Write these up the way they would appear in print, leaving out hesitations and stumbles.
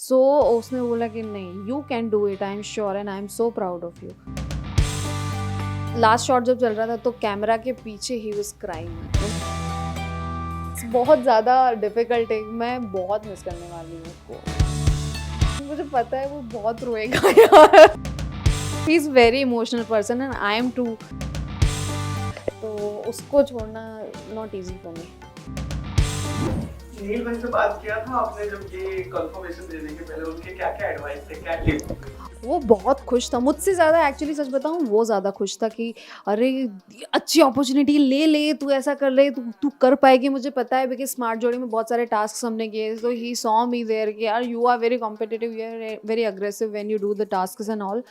सो उसने बोला कि नहीं, you can do it, I am sure and I am so proud of you. Last shot जब चल रहा था तो कैमरा के पीछे ही वाज क्राइंग। बहुत ज़्यादा डिफिकल्ट है, मैं बहुत मिस करने वाली हूँ उसको। मुझे पता है वो बहुत रोएगा यार। He is very emotional person and I am too, तो उसको छोड़ना not easy for me. Neel भाई से बात किया था आपने जब ये कंफर्मेशन देने के पहले, उनके क्या क्या एडवाइस थे, क्या टिप? वो बहुत खुश था मुझसे ज़्यादा, एक्चुअली सच बताऊं वो ज़्यादा खुश था कि अरे अच्छी अपॉर्चुनिटी ले ले, तू ऐसा कर ले, तू कर पाएगी, मुझे पता है बिकॉज स्मार्ट जोड़ी में बहुत सारे टास्क हमने किए। तो ही सॉ मी देयर कि यार you are very competitive, you are very aggressive when you do the task and all.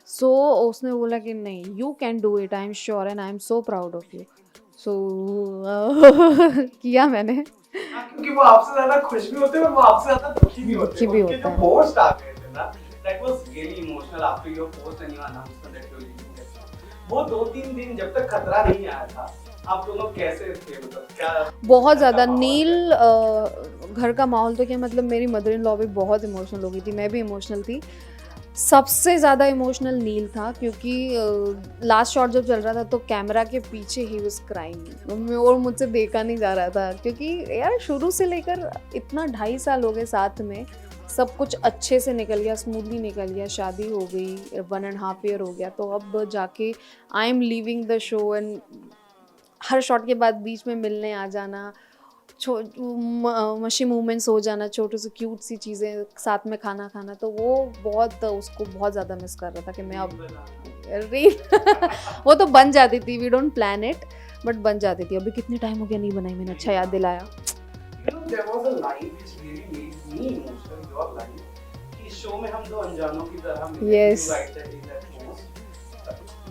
So उसने बोला कि नहीं, you can do it, I am sure and I am so proud of you. So किया मैंने। क्योंकि वो आपसे ज्यादा खुश भी होते हैं और वो आपसे ज्यादा दुखी भी होते हैं। उनके जो पोस्ट आ गए थे ना, that was really emotional after your post and your announcement that you leaving that. वो 2-3 दिन जब तक खतरा नहीं आया था, आप दोनों कैसे थे? मतलब क्या बहुत ज़्यादा नील घर का माहौल तो क्या, मतलब मेरी मदर इन लॉ भी बहुत इमोशनल हो गई थी, मैं भी इमोशनल थी। सबसे ज़्यादा इमोशनल नील था क्योंकि लास्ट शॉट जब चल रहा था तो कैमरा के पीछे ही वाज क्राइंग और मुझसे देखा नहीं जा रहा था, क्योंकि यार शुरू से लेकर इतना 2.5 साल हो गए साथ में, सब कुछ अच्छे से निकल गया, स्मूथली निकल गया, शादी हो गई, 1.5 ईयर हो गया, तो अब जाके I am leaving the show and her shot के बाद बीच में मिलने आ जाना, मशी मूवमेंट्स हो जाना, छोटे से क्यूट सी चीज़ें, साथ में खाना खाना, तो वो बहुत उसको बहुत ज़्यादा मिस कर रहा था कि मैं अब रील वो तो बन जाती थी, we don't plan it but बन जाती थी। अभी कितने टाइम हो गया नहीं बनाई, मैंने अच्छा याद दिलाया। there was a line which really made me emotional, your line, कि शो में हम दो अनजानों की तरह मिले। Yes. You write that in that post.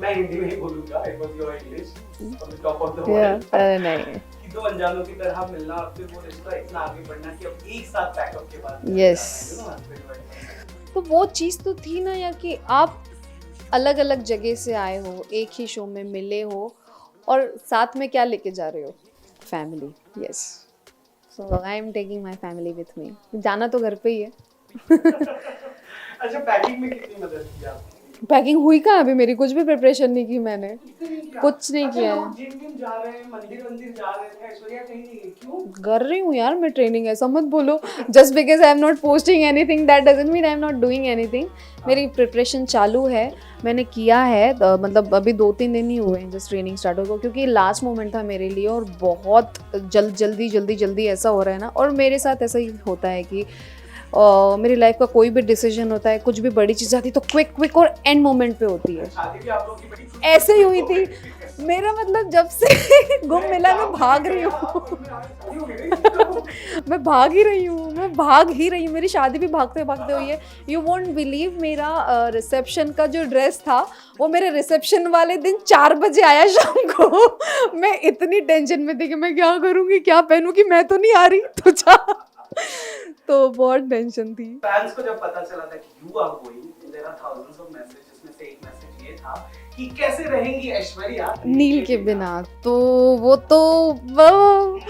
मैं हिंदी में ही बोलूँगा, it was your English on the top of the world. अरे नहीं, कि दो अनजानों की तरह मिलना और फिर वो रिश्ता इतना आगे बढ़ना कि अब एक साथ पैकअप के बाद Yes. you know, husband wife। तो वो चीज़ तो थी ना यार कि आप अलग अलग जगह से आए हो, एक ही शो में मिले हो और साथ में क्या लेके जा रहे हो, family. Yes, so I am taking my family with me. जाना तो घर पे ही है। अच्छा, पैकिंग में कितनी मदद की आपने? पैकिंग हुई कहाँ, अभी मेरी कुछ भी प्रिपरेशन नहीं की मैंने, कुछ नहीं किया है। जिम जा रहे हैं, मंदिर जा रहे थे, ऐश्वर्या कहीं नहीं गई, क्यों? कर रही हूँ यार मैं ट्रेनिंग, ऐसा मत बोलो। Just because I am not posting anything that doesn't mean I am not doing anything. मेरी प्रिपरेशन चालू है, मैंने किया है, मतलब अभी 2-3 दिन ही हुए हैं जस्ट ट्रेनिंग स्टार्ट हो, क्योंकि लास्ट मोमेंट था मेरे लिए और बहुत जल्दी ऐसा हो रहा है ना। और मेरे साथ ऐसा ही होता है कि मेरी लाइफ का कोई भी डिसीजन होता है, कुछ भी बड़ी चीज़ आती है तो क्विक और एंड मोमेंट पे होती है। शादी भी आप लोग की बड़ी ऐसे ही हुई थी मेरा, मतलब जब से गुम मिला मैं भाग रही हूँ। मैं भाग ही रही हूँ, मेरी शादी भी भागते भागते हुई है। यू वोंट बिलीव, मेरा रिसेप्शन का जो ड्रेस था वो मेरे रिसेप्शन वाले दिन 4 बजे आया शाम को। मैं इतनी टेंशन में थी कि मैं क्या करूँगी, क्या पहनूंगी, मैं तो नहीं आ रही, तो जा। तो बहुत टेंशन थी। फैंस को जब पता चला था कि you are going, there are thousands of messages, में से एक मैसेज ये था कि कैसे रहेंगी ऐश्वर्या नील के बिना, तो वो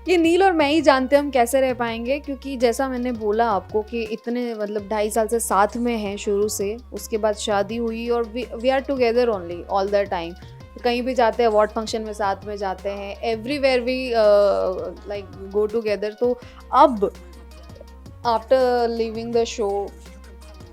ये नील और मैं ही जानते हैं हम कैसे रह पाएंगे, क्योंकि जैसा मैंने बोला आपको कि इतने मतलब 2.5 साल से साथ में हैं शुरू से, उसके बाद शादी हुई और we are together only all the time. कहीं भी जाते हैं, अवार्ड फंक्शन में साथ में जाते हैं, everywhere we like go together. तो अब after leaving the show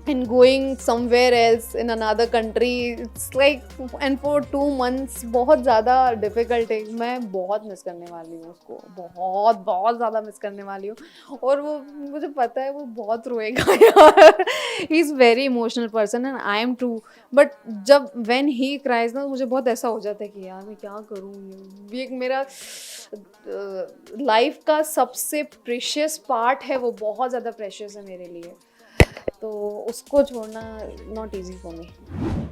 and going somewhere else in another country, it's like, and for 2 months बहुत ज़्यादा difficult है। मैं बहुत मिस करने वाली हूँ उसको, बहुत ज़्यादा मिस करने वाली हूँ। और वो मुझे पता है वो बहुत रोएगा यार। He is very emotional person and I am too, but जब when he cries ना, मुझे बहुत ऐसा हो जाता है कि यार मैं क्या करूँ। ये एक मेरा लाइफ का सबसे प्रेशियस पार्ट है, वो बहुत ज़्यादा प्रेशियस है मेरे लिए, तो उसको छोड़ना नॉट इजी फॉर मी।